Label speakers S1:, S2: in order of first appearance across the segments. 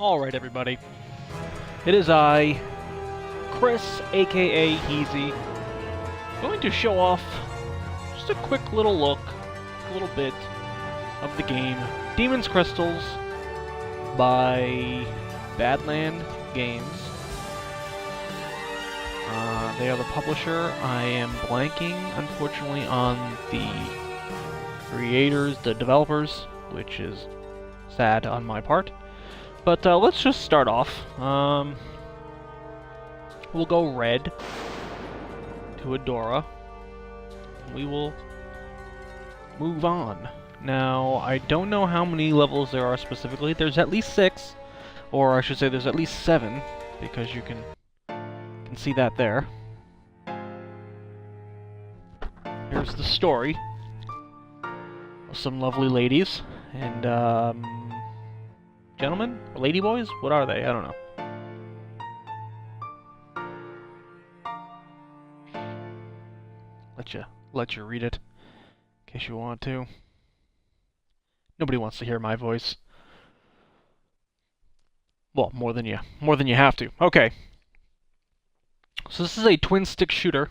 S1: Alright everybody, it is I, Chris, aka Heezy, going to show off just a quick little look, a little bit of the game Demon's Crystals by Badland Games. They are the publisher. I am blanking, unfortunately, on the creators, the developers, which is sad on my part. But let's just start off. We'll go red to Adora. We will move on. Now, I don't know how many levels there are specifically. There's at least 6, or I should say there's at least 7, because you can see that there. Here's the story of some lovely ladies and gentlemen? Or ladyboys? What are they? I don't know. Let you read it, in case you want to. Nobody wants to hear my voice. Well, more than you have to. Okay. So this is a twin-stick shooter,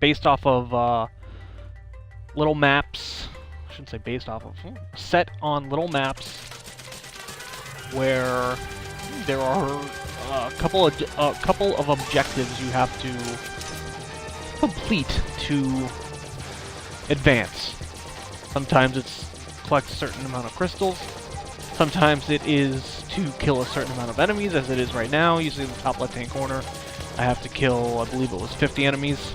S1: based off of little maps. I shouldn't say based off of. Set on little maps, where there are a couple of objectives you have to complete to advance. Sometimes it's collect a certain amount of crystals. Sometimes it is to kill a certain amount of enemies, as it is right now. Usually in the top left-hand corner, I have to kill, I believe it was 50 enemies.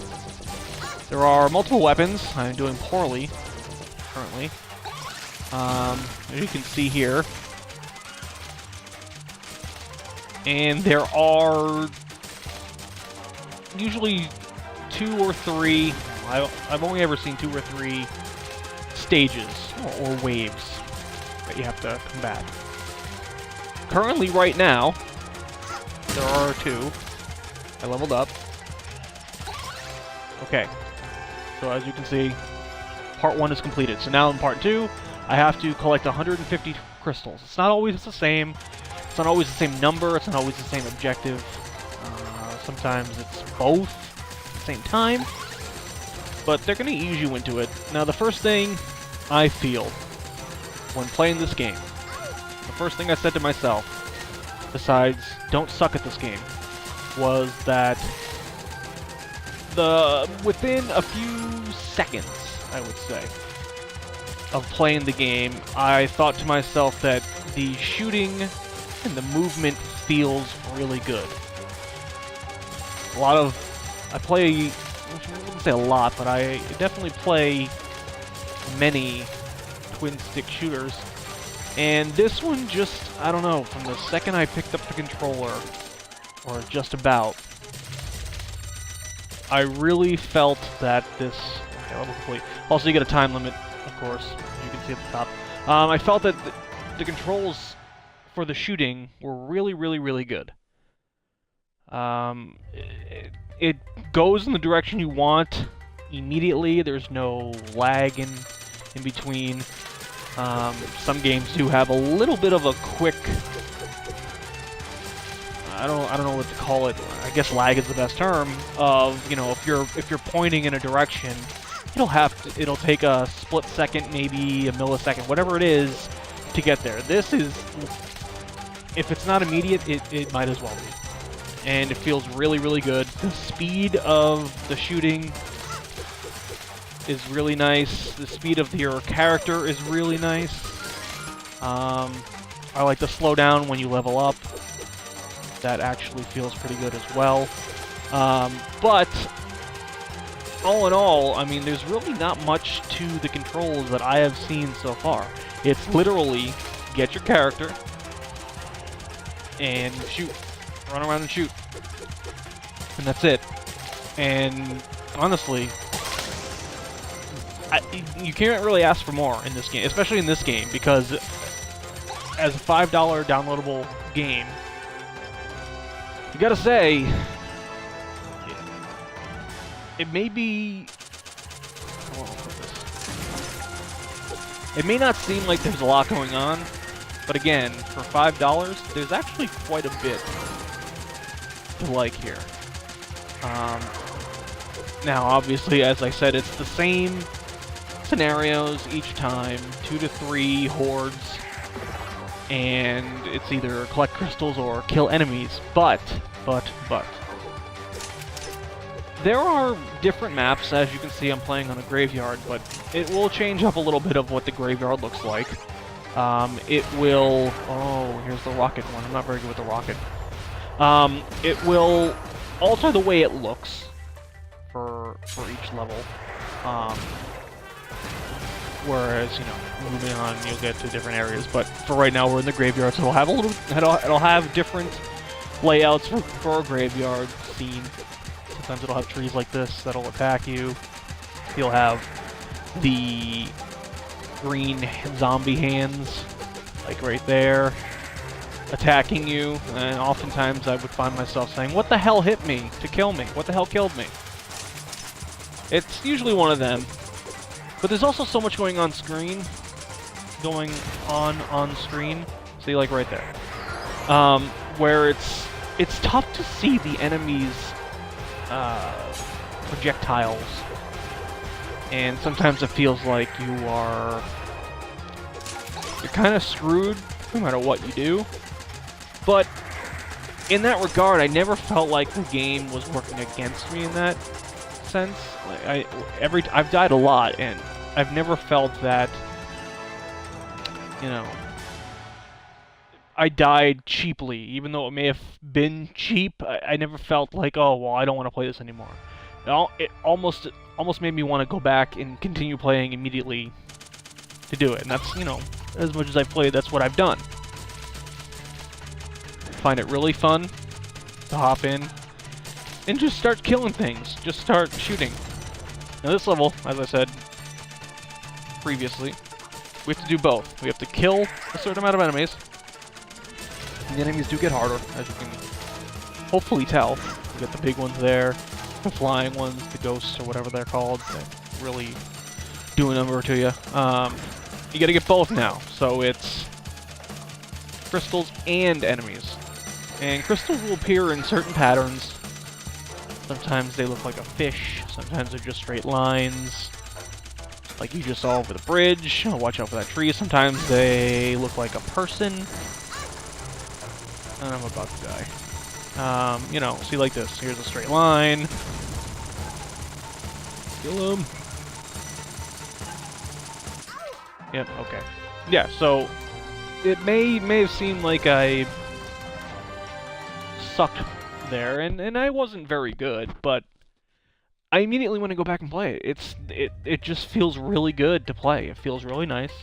S1: There are multiple weapons. I'm doing poorly currently. As you can see here. And there are usually 2 or 3, I've only ever seen 2 or 3 stages or waves that you have to combat. Currently, right now, there are 2. I leveled up. Okay. So as you can see, part 1 is completed. So now in part 2, I have to collect 150 crystals. It's not always the same. It's not always the same number. It's not always the same objective. Sometimes it's both at the same time. But they're going to ease you into it. Now, the first thing I feel when playing this game, the first thing I said to myself, besides don't suck at this game, was that within a few seconds, I would say, of playing the game, I thought to myself that the shooting and the movement feels really good. I play, I wouldn't say a lot, but I definitely play many twin-stick shooters, and this one just, I don't know, from the second I picked up the controller, or just about, I really felt that this... Okay, level complete. Also, you get a time limit, of course, as you can see at the top. I felt that the controls for the shooting were really, really, really good. It goes in the direction you want immediately. There's no lag in between. Some games do have a little bit of a quick... I don't know what to call it. I guess lag is the best term. Of, you know, if you're pointing in a direction, it'll take a split second, maybe a millisecond, whatever it is, to get there. This is, if it's not immediate, it might as well be. And it feels really, really good. The speed of the shooting is really nice. The speed of your character is really nice. I like the slowdown when you level up. That actually feels pretty good as well. But all in all, I mean, there's really not much to the controls that I have seen so far. It's literally get your character and shoot. Run around and shoot. And that's it. And honestly, you can't really ask for more in this game, especially in this game, because as a $5 downloadable game, you gotta say, it may be... It may not seem like there's a lot going on, But again, for $5, there's actually quite a bit to like here. Now, obviously, as I said, it's the same scenarios each time, 2 to 3 hordes, and it's either collect crystals or kill enemies. But, there are different maps. As you can see, I'm playing on a graveyard, but it will change up a little bit of what the graveyard looks like. It will... Oh, here's the rocket one. I'm not very good with the rocket. It will alter the way it looks for each level. Whereas, you know, moving on, you'll get to different areas. But for right now, we're in the graveyard, so it'll have it'll have different layouts for a graveyard scene. Sometimes it'll have trees like this that'll attack you. You'll have the green zombie hands, like right there, attacking you. And oftentimes I would find myself saying, "What the hell hit me to kill me? What the hell killed me?" It's usually one of them. But there's also so much going on screen. See, like right there. Where it's tough to see the enemies' projectiles. And sometimes it feels like you're kind of screwed no matter what you do. But in that regard, I never felt like the game was working against me in that sense. Like I've died a lot, and I've never felt that, you know, I died cheaply. Even though it may have been cheap, I never felt like, oh, well, I don't want to play this anymore. It almost made me want to go back and continue playing immediately to do it. And that's, you know, as much as I've played, that's what I've done. Find it really fun to hop in and just start killing things. Just start shooting. Now this level, as I said previously, we have to do both. We have to kill a certain amount of enemies. And the enemies do get harder, as you can hopefully tell. You get the big ones there, the flying ones, the ghosts, or whatever they're called. They really do a number to you. You gotta get both now. So it's crystals and enemies. And crystals will appear in certain patterns. Sometimes they look like a fish, sometimes they're just straight lines, like you just saw over the bridge. Oh, watch out for that tree. Sometimes they look like a person. And I'm about to die. You know, see, like this. Here's a straight line. Kill him. Yep, okay. Yeah, so it may have seemed like I sucked there, and I wasn't very good, but I immediately want to go back and play it. It just feels really good to play. It feels really nice.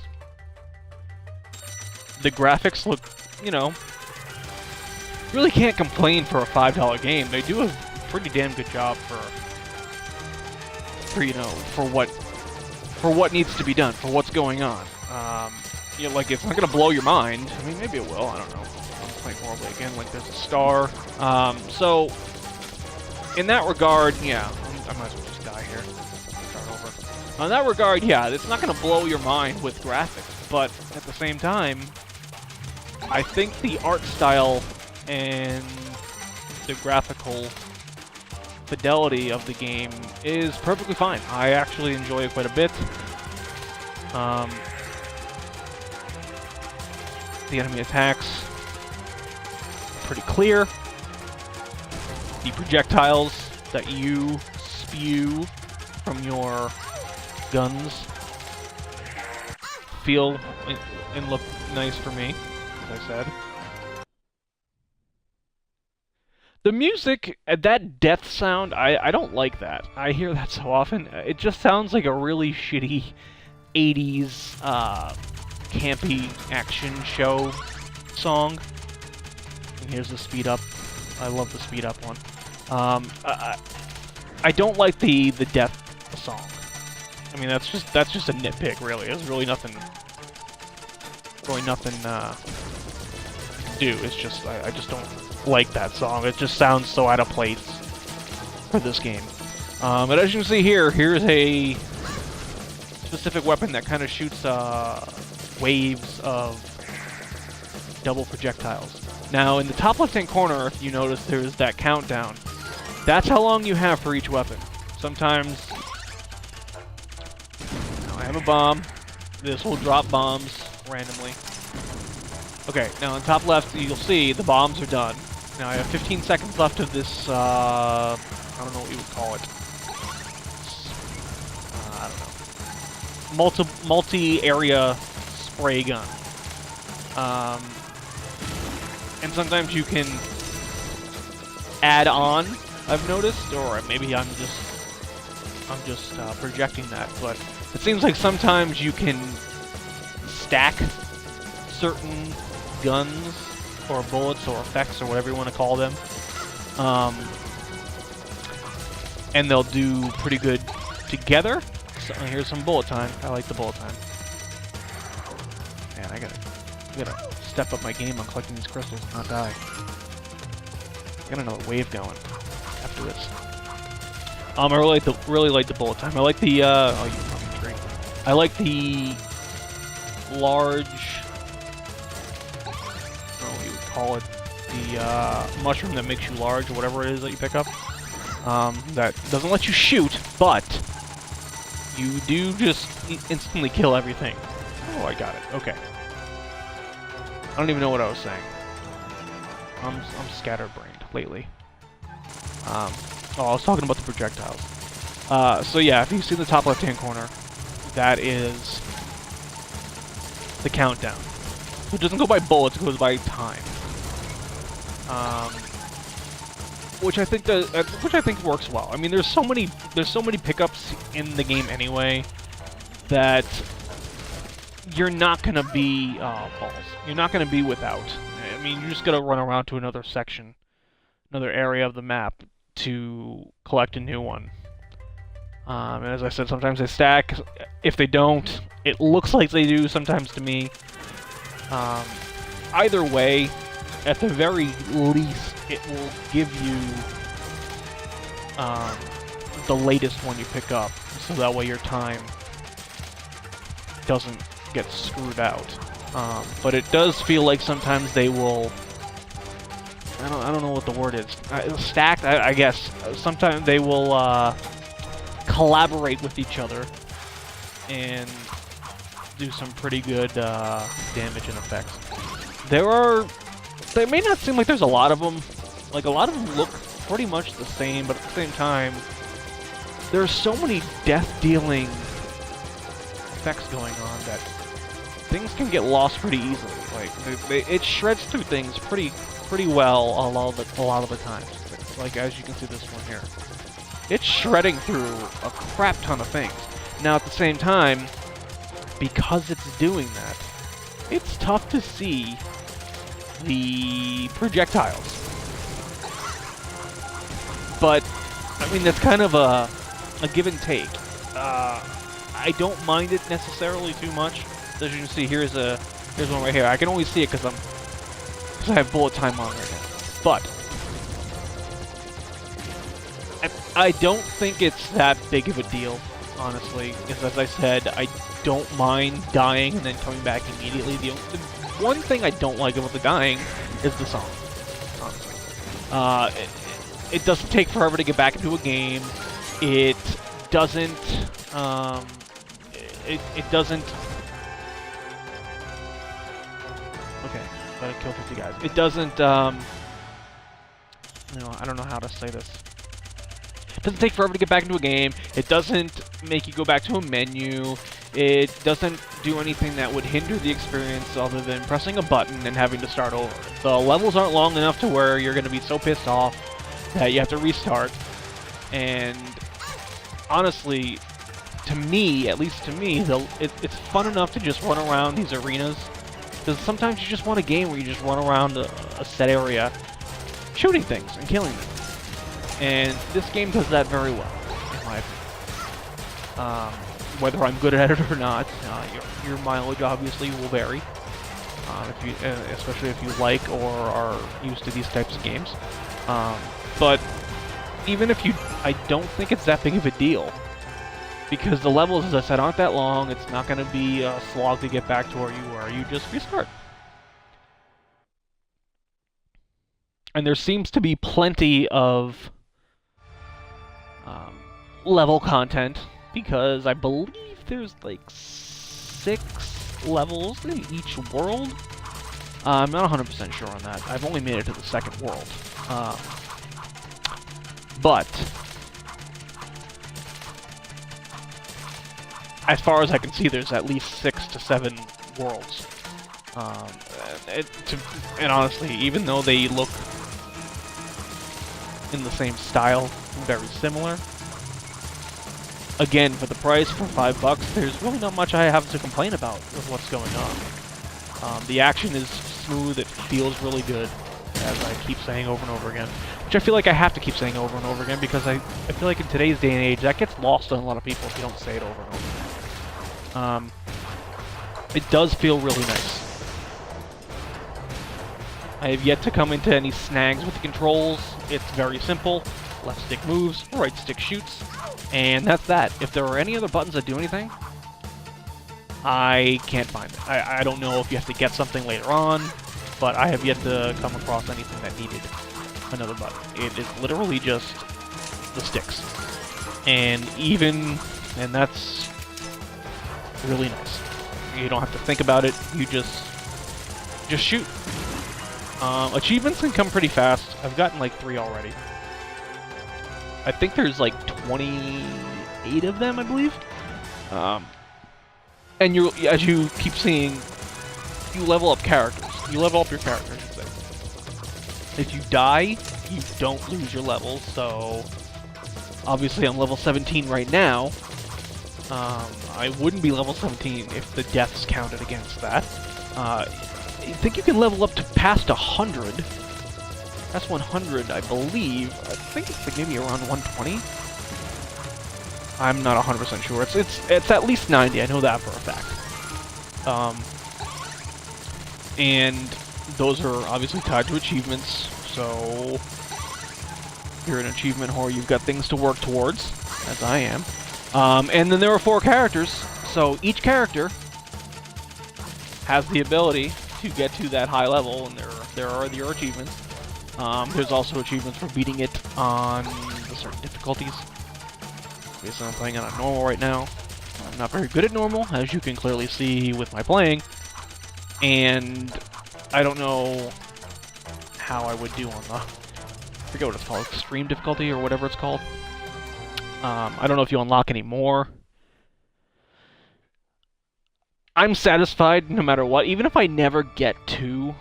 S1: The graphics look, you know, really can't complain for a $5 game. They do a pretty damn good job for you know, for what needs to be done, for what's going on. You know, like, it's not gonna blow your mind. I mean, maybe it will. I don't know. I'm playing horribly again. Like, there's a star. So in that regard, yeah, I might as well just die here. Start over. In that regard, yeah, it's not gonna blow your mind with graphics, but at the same time, I think the art style and the graphical fidelity of the game is perfectly fine. I actually enjoy it quite a bit. The enemy attacks are pretty clear. The projectiles that you spew from your guns feel and look nice for me, as I said. The music, that death sound, I don't like that. I hear that so often. It just sounds like a really shitty 80s campy action show song. And here's the speed up. I love the speed up one. I don't like the death song. I mean, that's just a nitpick, really. There's really nothing to do. It's just I just don't like that song. It just sounds so out of place for this game. But as you can see here, here's a specific weapon that kind of shoots waves of double projectiles. Now, in the top left-hand corner, if you notice, there's that countdown. That's how long you have for each weapon. Sometimes, now I have a bomb. This will drop bombs randomly. Okay, now on top left, you'll see the bombs are done. Now I have 15 seconds left of this, I don't know what you would call it. I don't know. Multi-area spray gun. And sometimes you can add on, I've noticed, or maybe I'm just projecting that, but it seems like sometimes you can stack certain guns or bullets or effects or whatever you want to call them, and they'll do pretty good together. So here's some bullet time. I like the bullet time. Man, I gotta step up my game on collecting these crystals and not die. Got another wave going after this. I really like the bullet time. I like the oh, you fucking drink. I like the large, I don't know what you would call it, the mushroom that makes you large or whatever it is that you pick up. That doesn't let you shoot, but you do just instantly kill everything. Oh, I got it. Okay. I don't even know what I was saying. I'm scatterbrained lately. Oh, I was talking about the projectiles. So yeah, if you see in the top left-hand corner, that is the countdown. It doesn't go by bullets; it goes by time. Which I think works well. I mean, there's so many pickups in the game anyway that you're not gonna be balls. You're not gonna be without. I mean, you just gotta run around to another section, another area of the map to collect a new one. And as I said, sometimes they stack. If they don't, it looks like they do sometimes to me. Either way, at the very least, it will give you the latest one you pick up, so that way your time doesn't get screwed out. But it does feel like sometimes they will, I don't know what the word is, stacked, I guess. Sometimes they will collaborate with each other and do some pretty good damage and effects. They may not seem like there's a lot of them. Like, a lot of them look pretty much the same, but at the same time, there's so many death-dealing effects going on that things can get lost pretty easily. Like, it shreds through things pretty well a lot of the times. Like, as you can see this one here. It's shredding through a crap ton of things. Now, at the same time, because it's doing that, it's tough to see the projectiles. But, I mean, that's kind of a give and take. I don't mind it necessarily too much. As you can see, here's one right here. I can only see it because I have bullet time on right now. But I don't think it's that big of a deal, honestly. Because as I said, I don't mind dying and then coming back immediately. The one thing I don't like about the dying is the song, honestly. It doesn't take forever to get back into a game. It doesn't, it doesn't, okay, gotta kill 50 guys. It doesn't, I don't know how to say this. It doesn't take forever to get back into a game. It doesn't make you go back to a menu. It doesn't do anything that would hinder the experience other than pressing a button and having to start over. The levels aren't long enough to where you're going to be so pissed off that you have to restart. And honestly, to me, at least to me, it's fun enough to just run around these arenas. Because sometimes you just want a game where you just run around a set area shooting things and killing them. And this game does that very well, in my opinion. Whether I'm good at it or not, your mileage obviously will vary, especially if you like or are used to these types of games. But even if I don't think it's that big of a deal, because the levels, as I said, aren't that long. It's not going to be a slog to get back to where you were. You just restart. And there seems to be plenty of level content, because I believe there's like 6 levels in each world. I'm not 100% sure on that. I've only made it to the 2nd world. But as far as I can see, there's at least 6 to 7 worlds. And honestly, even though they look in the same style, very similar, again, for the price, for $5, there's really not much I have to complain about with what's going on. The action is smooth, it feels really good, as I keep saying over and over again. Which I feel like I have to keep saying over and over again, because I feel like in today's day and age, that gets lost on a lot of people if you don't say it over and over again. It does feel really nice. I have yet to come into any snags with the controls. It's very simple. Left stick moves, right stick shoots, and that's that. If there are any other buttons that do anything, I can't find it. I don't know if you have to get something later on, but I have yet to come across anything that needed another button. It is literally just the sticks. And that's really nice. You don't have to think about it, you just shoot. Achievements can come pretty fast. I've gotten like 3 already. I think there's like 28 of them, I believe. And as you keep seeing, you level up characters. You level up your characters, I should say. If you die, you don't lose your levels, so obviously I'm level 17 right now. I wouldn't be level 17 if the deaths counted against that. I think you can level up to past 100. That's 100, I believe. I think it's like maybe around 120. I'm not 100% sure. It's at least 90. I know that for a fact. And those are obviously tied to achievements. So if you're an achievement whore, you've got things to work towards, as I am. And then there are 4 characters. So each character has the ability to get to that high level, and there are your achievements. There's also achievements for beating it on the certain difficulties. Obviously, I'm playing it on normal right now. I'm not very good at normal, as you can clearly see with my playing. And I don't know how I would do on the... I forget what it's called, extreme difficulty or whatever it's called. I don't know if you unlock any more. I'm satisfied no matter what. Even if I never get to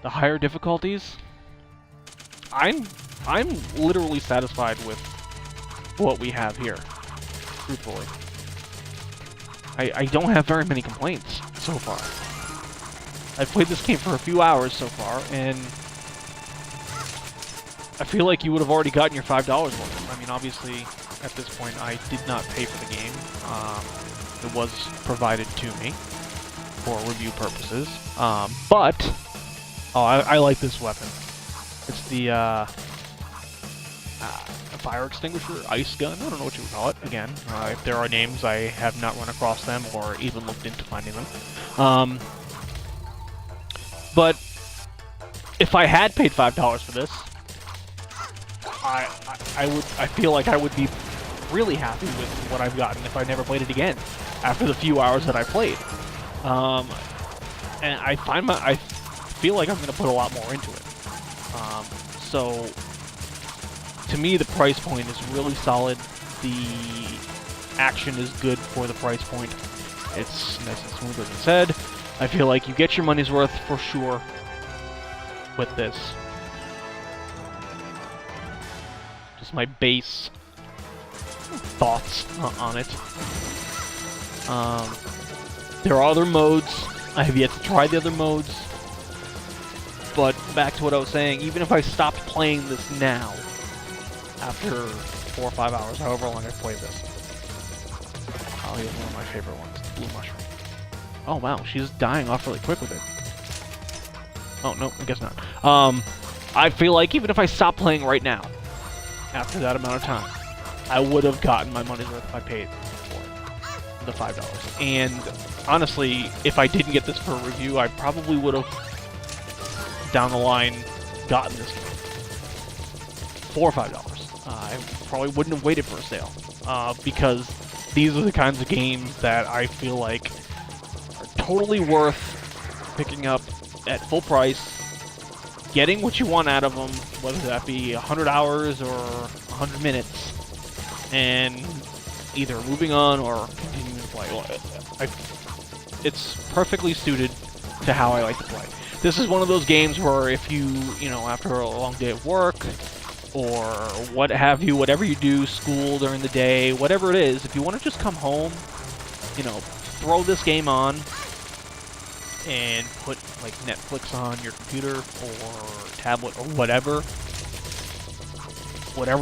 S1: the higher difficulties, I'm literally satisfied with what we have here, truthfully. I don't have very many complaints so far. I've played this game for a few hours so far, and I feel like you would have already gotten your $5 worth. I mean, obviously, at this point, I did not pay for the game. It was provided to me for review purposes. But I like this weapon. It's the fire extinguisher, ice gun. I don't know what you would call it. Again, if there are names, I have not run across them or even looked into finding them. But if I had paid $5 for this, I feel like I would be really happy with what I've gotten if I never played it again after the few hours that I played. And I feel like I'm going to put a lot more into it. So to me, the price point is really solid. The action is good for the price point. It's nice and smooth, as I said. I feel like you get your money's worth for sure with this. Just my base thoughts on it. There are other modes. I have yet to try the other modes. But back to what I was saying, even if I stopped playing this now, after 4 or 5 hours, however long I've played this. Oh, here's one of my favorite ones, Blue Mushroom. Oh wow, she's dying off really quick with it. Oh, no, I guess not. I feel like even if I stopped playing right now, after that amount of time, I would have gotten my money's worth if I paid for the $5. And honestly, if I didn't get this for a review, I probably would have, down the line, gotten this game. $4 or $5. I probably wouldn't have waited for a sale, because these are the kinds of games that I feel like are totally worth picking up at full price, getting what you want out of them, whether that be 100 hours or 100 minutes, and either moving on or continuing to play. It's perfectly suited to how I like to play. This is one of those games where if you know, after a long day at work, or what have you, whatever you do, school during the day, whatever it is, if you want to just come home, you know, throw this game on and put like Netflix on your computer or tablet or whatever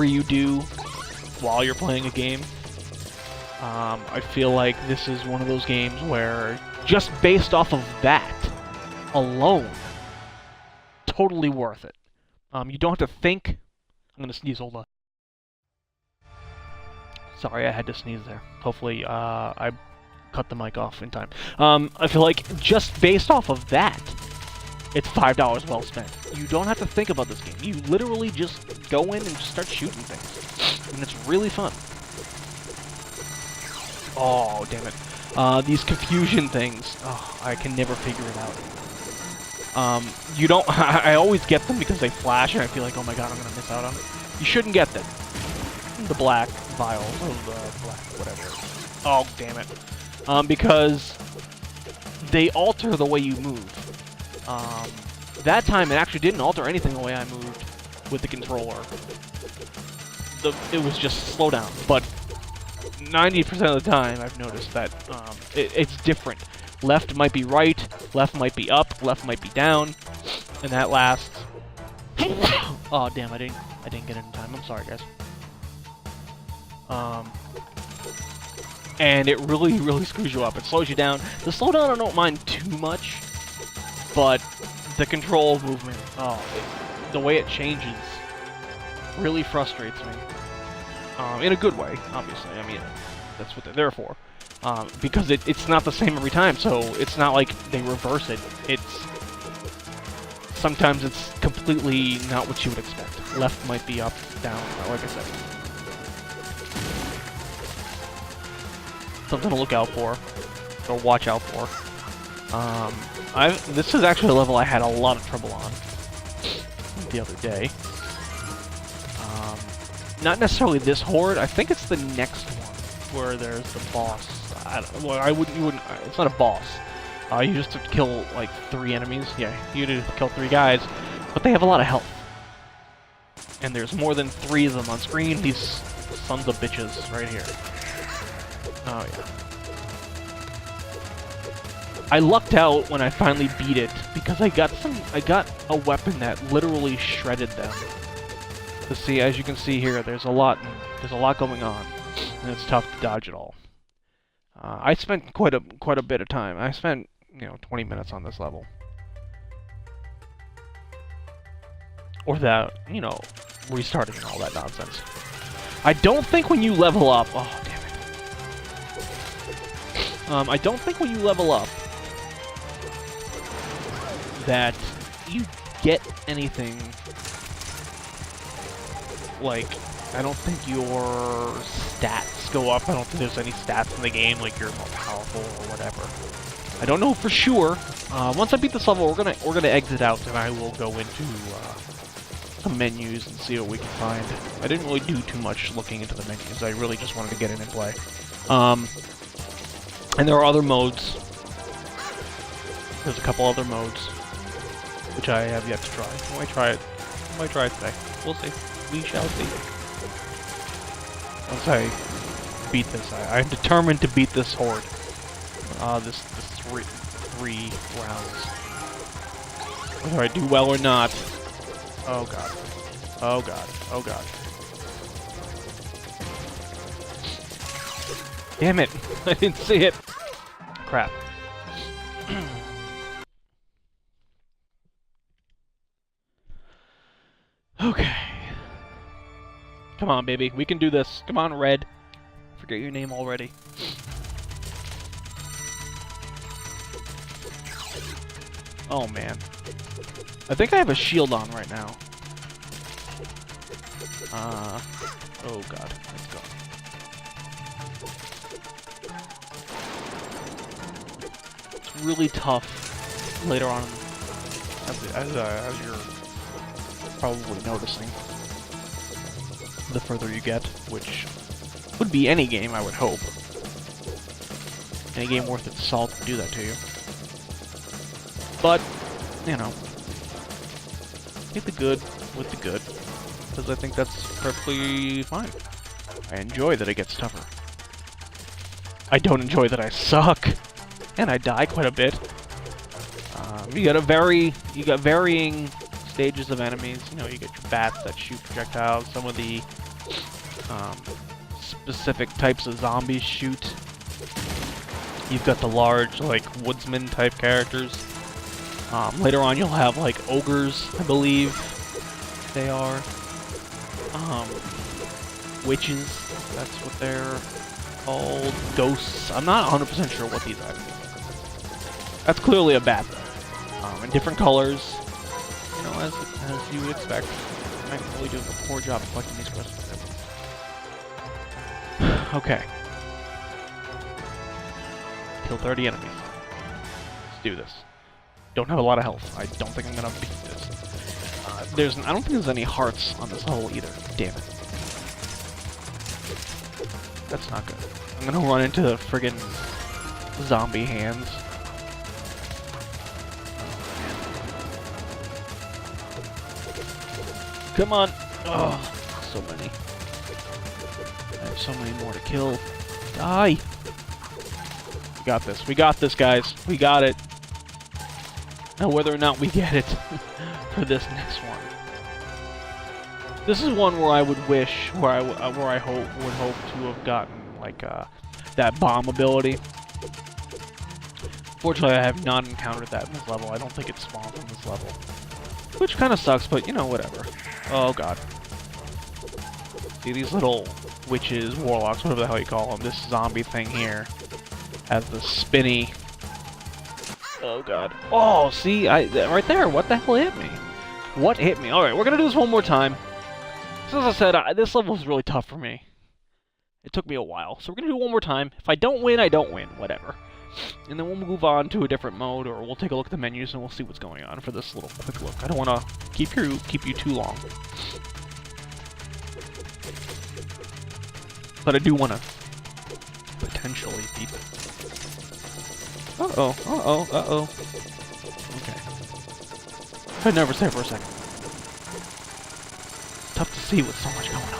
S1: you do while you're playing a game. I feel like this is one of those games where just based off of that alone, totally worth it. You don't have to think. I'm gonna sneeze, hold on. Sorry, I had to sneeze there. Hopefully, I cut the mic off in time. I feel like just based off of that, it's $5 well spent. You don't have to think about this game. You literally just go in and just start shooting things. And it's really fun. Oh, damn it. These confusion things. Oh, I can never figure it out. You don't... I always get them because they flash and I feel like, oh my god, I'm gonna miss out on it. You shouldn't get them. The black vials of black, whatever. Oh, damn it. Because they alter the way you move. That time it actually didn't alter anything the way I moved with the controller. It was just slowdown, but 90% of the time I've noticed that it's different. Left might be right, left might be up, left might be down, and that lasts... Oh, damn, I didn't get it in time. I'm sorry, guys. And it really, really screws you up. It slows you down. The slowdown I don't mind too much, but the control movement, the way it changes really frustrates me. In a good way, obviously. I mean, that's what they're there for. Because it's not the same every time, so it's not like they reverse it. Sometimes it's completely not what you would expect. Left might be up, down, like I said. Something to look out for, or watch out for. This is actually a level I had a lot of trouble on the other day. Not necessarily this horde. I think it's the next one where there's the boss. It's not a boss. You just have to kill like 3 enemies. Yeah, you have to kill 3 guys, but they have a lot of health. And there's more than 3 of them on screen. These sons of bitches right here. Oh yeah. I lucked out when I finally beat it because I got a weapon that literally shredded them. To see, as you can see here, there's a lot going on, and it's tough to dodge it all. I spent quite a bit of time. I spent 20 minutes on this level. Or that, restarting and all that nonsense. I don't think when you level up... Oh, damn it. I don't think when you level up that you get anything... Like, I don't think your stats go up. I don't think there's any stats in the game, like you're more powerful or whatever. I don't know for sure. Once I beat this level, we're gonna exit out, and I will go into some menus and see what we can find. I didn't really do too much looking into the menus. I really just wanted to get in and play. And there are other modes. There's a couple other modes, which I have yet to try. I might try it. I might try it today. We'll see. We shall see. Once I beat this, I'm determined to beat this horde. This three rounds. Whether I do well or not. Oh god. Oh god. Oh god. Damn it! I didn't see it. Crap. Okay. Come on, baby. We can do this. Come on, Red. Forget your name already. Oh, man. I think I have a shield on right now. Oh god, let's go. It's really tough later on, as you're probably noticing. The further you get, which would be any game, I would hope. Any game worth its salt would do that to you. But, you know, take the good with the good, because I think that's perfectly fine. I enjoy that it gets tougher. I don't enjoy that I suck, and I die quite a bit. You got varying stages of enemies. You know, you get your bats that shoot projectiles. Some of the specific types of zombies shoot. You've got the large, like, woodsman type characters. Later on, you'll have, like, ogres, I believe they are. Witches, that's what they're called. Ghosts. I'm not 100% sure what these are. That's clearly a bat, though. In different colors. You know, as you would expect. I might really do a poor job of collecting these crystals. Okay. Kill 30 enemies. Let's do this. Don't have a lot of health. I don't think I'm gonna beat this. I don't think there's any hearts on this level either. Damn it. That's not good. I'm gonna run into the friggin' zombie hands. Come on! Oh, so many. I have so many more to kill. Die! We got this. We got this, guys. We got it. Now, whether or not we get it for this next one. This is one where I would wish, where I would hope to have gotten, like, that bomb ability. Fortunately, I have not encountered that in this level. I don't think it spawns in this level. Which kind of sucks, but, you know, whatever. Oh, god. See, these little witches, warlocks, whatever the hell you call them, this zombie thing here has the spinny... Oh, god. Oh, see, right there, what the hell hit me? What hit me? Alright, we're gonna do this one more time. So, as I said, this level was really tough for me. It took me a while, so we're gonna do it one more time. If I don't win, I don't win. Whatever. And then we'll move on to a different mode, or we'll take a look at the menus and we'll see what's going on for this little quick look. I don't want to keep you too long. But I do want to potentially beat it. Uh-oh, uh-oh, uh-oh. Okay. I'd never say for a second. Tough to see with so much going on.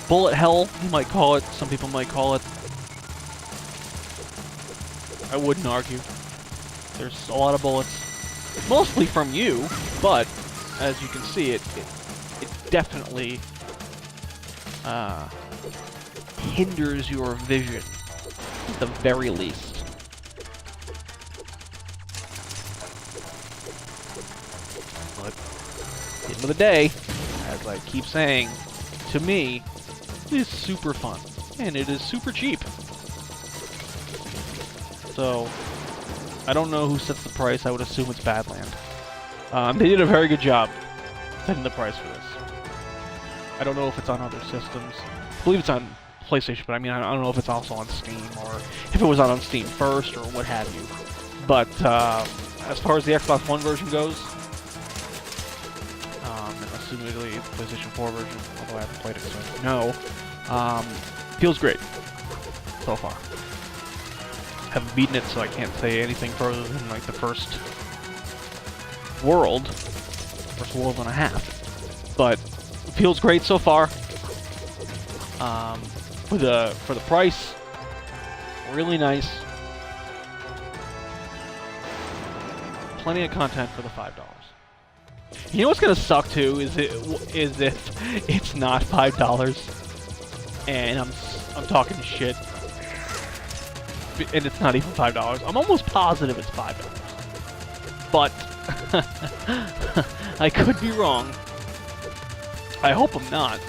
S1: Bullet hell, you might call it. Some people might call it. I wouldn't argue. There's a lot of bullets. Mostly from you, but as you can see, it definitely hinders your vision, at the very least. But at the end of the day, as I keep saying, to me, it is super fun, and it is super cheap. So, I don't know who sets the price. I would assume it's Badland. They did a very good job setting the price for this. I don't know if it's on other systems. I believe it's on PlayStation, but I mean, I don't know if it's also on Steam, or if it was on Steam first, or what have you. But, as far as the Xbox One version goes, and assumedly the PlayStation 4 version, although I haven't played it, so no, feels great so far. Haven't beaten it, so I can't say anything further than like the first world and a half. But it feels great so far. For the price, really nice. Plenty of content for the $5. You know what's gonna suck too is if it's not $5 and I'm talking shit. And it's not even $5. I'm almost positive it's $5. But I could be wrong. I hope I'm not.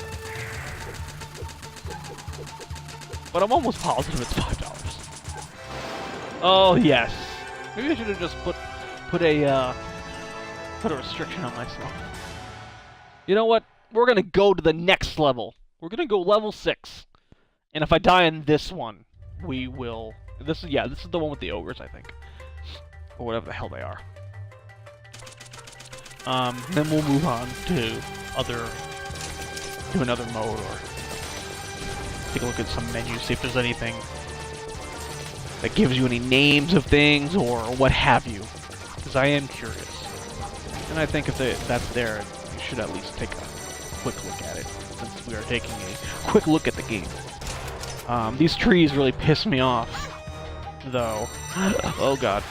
S1: But I'm almost positive it's $5. Oh yes. Maybe I should have just put a restriction on myself. You know what? We're gonna go to the next level. We're gonna go level 6. And if I die in this one, we will... This is the one with the ogres, I think. Or whatever the hell they are. Then we'll move on to another mode, or take a look at some menus, see if there's anything that gives you any names of things, or what have you. Because I am curious. And I think if that's there, you should at least take a quick look at it, since we are taking a quick look at the game. These trees really piss me off, though. Oh god.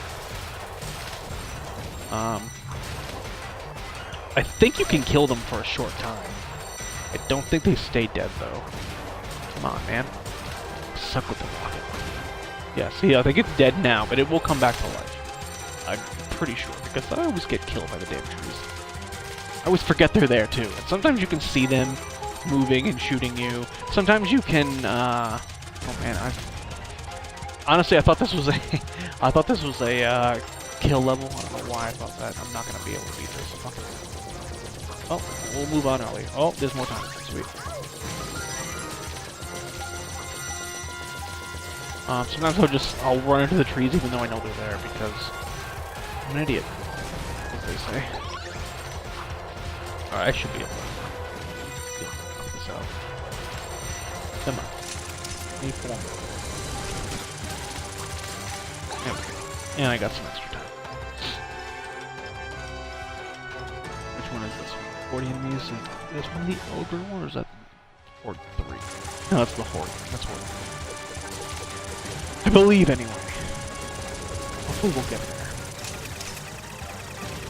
S1: I think you can kill them for a short time. I don't think they stay dead, though. Come on, man. Suck with the rocket. Yeah, see, I think it's dead now, but it will come back to life. I'm pretty sure, because I always get killed by the damn trees. I always forget they're there, too. And sometimes you can see them moving and shooting you. Sometimes you can, oh man, honestly, I thought this was a... I thought this was a, kill level. I don't know why I thought that. I'm not going to be able to beat this. Oh, we'll move on early. Oh, there's more time. Sweet. Sometimes I'll run into the trees even though I know they're there, because I'm an idiot, as they say. Alright, I should be able to knock this out. Come on. Need for that. There we go. And I got some extra time. Which one is this one? 40 enemies? Is this one the ogre one, or is that Horde 3? No, that's the Horde. That's Horde 3. I believe, anyway. Hopefully we'll get there.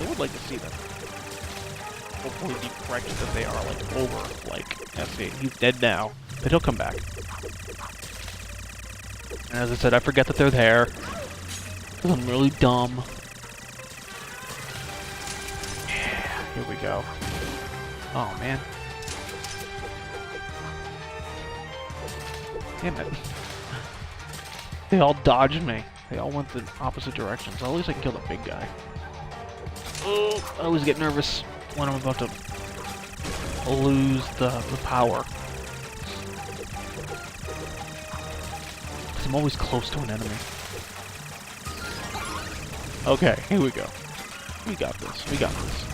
S1: I would like to see them. Hopefully be correct that they are, like, over, like, SC. He's dead now, but he'll come back. And as I said, I forget that they're there, because I'm really dumb. Yeah, here we go. Oh, man. Damn it. They all dodged me. They all went the opposite directions. At least I can kill the big guy. Oh, I always get nervous when I'm about to lose the power. Because I'm always close to an enemy. Okay, here we go. We got this. We got this.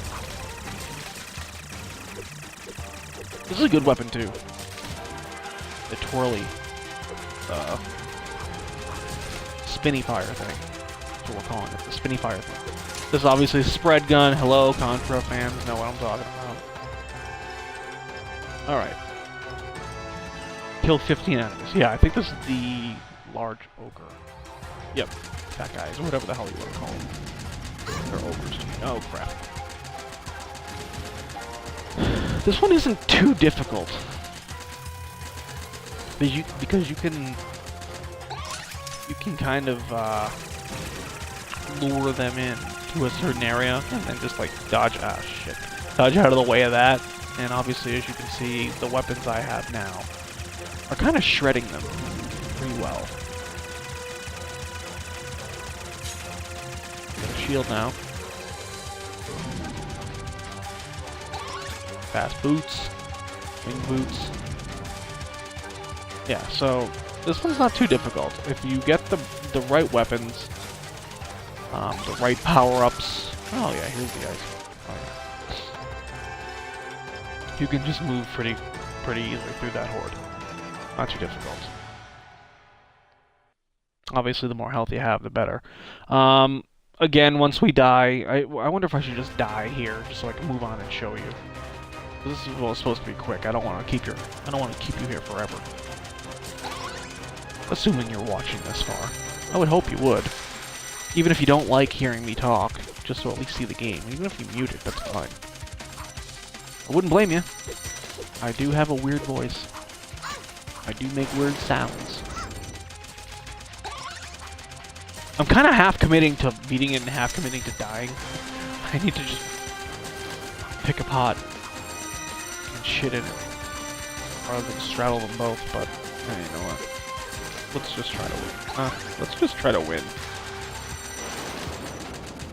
S1: This is a good weapon, too. The twirly, spinny fire thing. That's what we're calling it, the spinny fire thing. This is obviously a spread gun. Hello, Contra fans know what I'm talking about. Alright. Killed 15 enemies. Yeah, I think this is the large ogre. Yep, that guy, or whatever the hell you want to call him. They're ogres to me. Oh, crap. This one isn't too difficult. Because you can kind of lure them in to a certain area and then just like dodge out of the way of that. And obviously, as you can see, the weapons I have now are kind of shredding them pretty well. Got a shield now. Fast boots, wing boots. Yeah, so this one's not too difficult. If you get the right weapons, the right power-ups. Oh yeah, here's the ice. Oh, yeah. You can just move pretty easily through that horde. Not too difficult. Obviously, the more health you have, the better. Again, once we die, I wonder if I should just die here, just so I can move on and show you. This is supposed to be quick. I don't want to keep you here forever. Assuming you're watching this far. I would hope you would. Even if you don't like hearing me talk, just to at least see the game. Even if you mute it, that's fine. I wouldn't blame you. I do have a weird voice. I do make weird sounds. I'm kind of half committing to beating it and half committing to dying. I need to just pick a pot and shit in it, rather than straddle them both, but hey, you know what? Let's just try to win. Let's just try to win.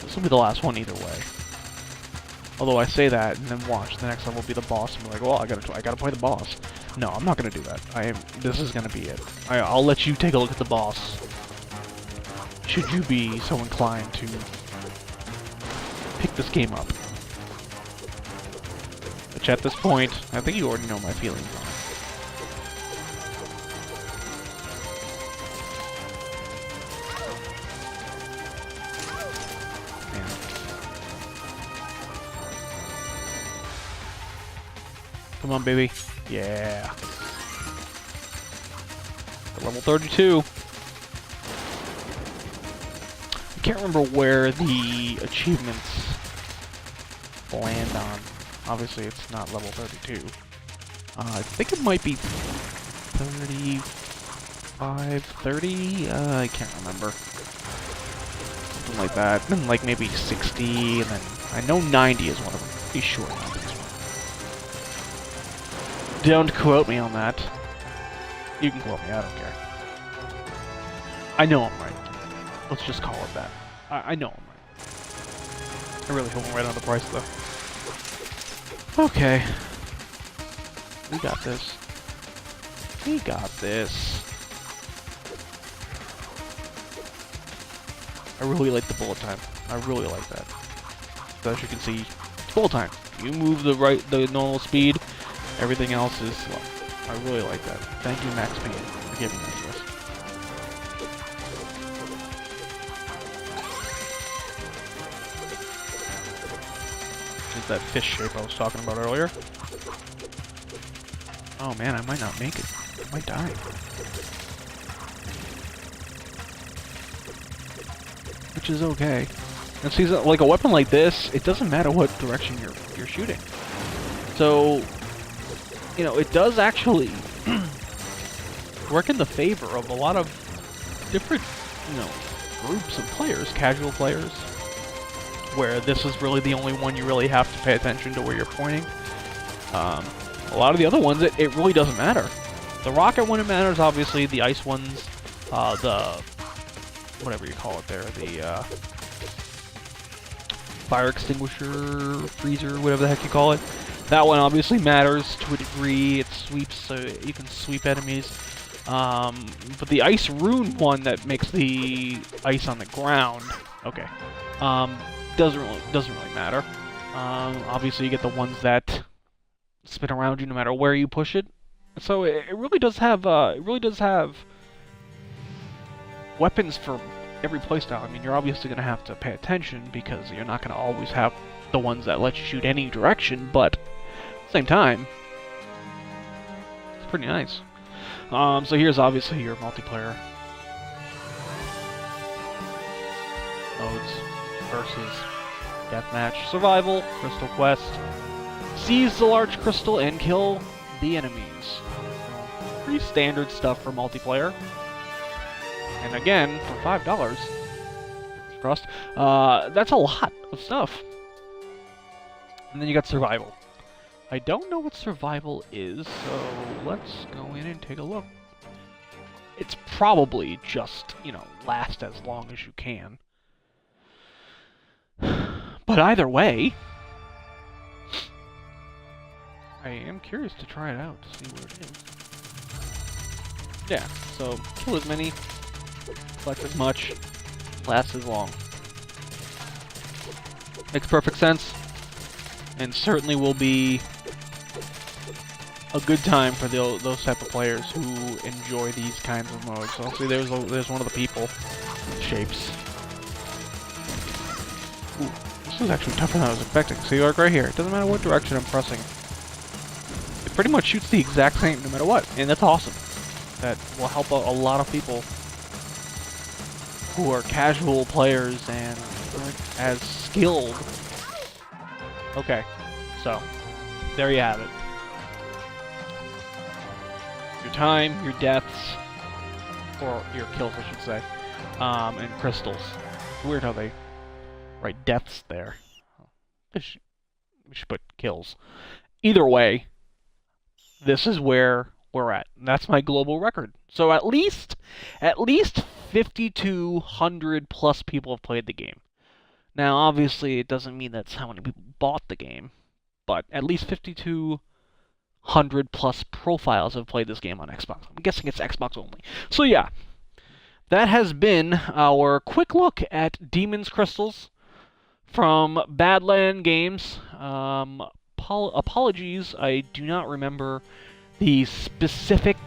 S1: This will be the last one either way. Although I say that, and then watch, the next level will be the boss, and be like, well, I gotta play the boss. No, I'm not gonna do that. This is gonna be it. I'll let you take a look at the boss, should you be so inclined to pick this game up. Which at this point, I think you already know my feelings on it. Come on, baby. Yeah. Level 32. I can't remember where the achievements land on. Obviously, it's not level 32. I think it might be 35, 30? I can't remember. Something like that. And like maybe 60, and then I know 90 is one of them. Pretty sure 90 is one. Don't quote me on that. You can quote me, I don't care. I know I'm right. Let's just call it that. I know I'm right. I really hope I'm right on the price, though. Okay. We got this. We got this. I really like the bullet time. I really like that. So as you can see, it's bullet time. You move the normal speed, everything else is slow. I really like that. Thank you, Max Payne, for giving that to us. Is that fish shape I was talking about earlier? Oh man, I might not make it. I might die. Which is okay. And see, like a weapon like this, it doesn't matter what direction you're shooting. So, you know, it does actually work in the favor of a lot of different, you know, groups of players, casual players, where this is really the only one you really have to pay attention to where you're pointing. A lot of the other ones, it really doesn't matter. The rocket one, it matters, obviously. The ice ones, the whatever you call it there, the fire extinguisher, freezer, whatever the heck you call it. That one obviously matters to a degree. It sweeps, so you can sweep enemies. But the ice rune one that makes the ice on the ground, okay, doesn't really matter. Obviously, you get the ones that spin around you no matter where you push it. So it really does have weapons for every playstyle. I mean, you're obviously going to have to pay attention because you're not going to always have the ones that let you shoot any direction, but at the same time, it's pretty nice. So here's obviously your multiplayer modes versus deathmatch, survival, crystal quest, seize the large crystal and kill the enemies. Pretty standard stuff for multiplayer. And again, for $5, crossed, that's a lot of stuff. And then you got survival. I don't know what survival is, so let's go in and take a look. It's probably just, you know, last as long as you can. But either way, I am curious to try it out, to see where it is. Yeah, so kill as many, collect as much, last as long. Makes perfect sense, and certainly will be a good time for those type of players who enjoy these kinds of modes. So see, there's one of the people shapes. Ooh, this is actually tougher than I was expecting. See, like right here, it doesn't matter what direction I'm pressing. It pretty much shoots the exact same no matter what, and that's awesome. That will help a lot of people who are casual players and aren't as skilled. Okay, so there you have it. Your time, your deaths, or your kills, I should say, and crystals. It's weird how they write deaths there. We should put kills. Either way, this is where we're at. That's my global record. So at least 5,200 plus people have played the game. Now, obviously, it doesn't mean that's how many people bought the game, but at least 5,200 plus profiles have played this game on Xbox. I'm guessing it's Xbox only. So yeah, that has been our quick look at Demon's Crystals from Badland Games. Apologies, I do not remember the specific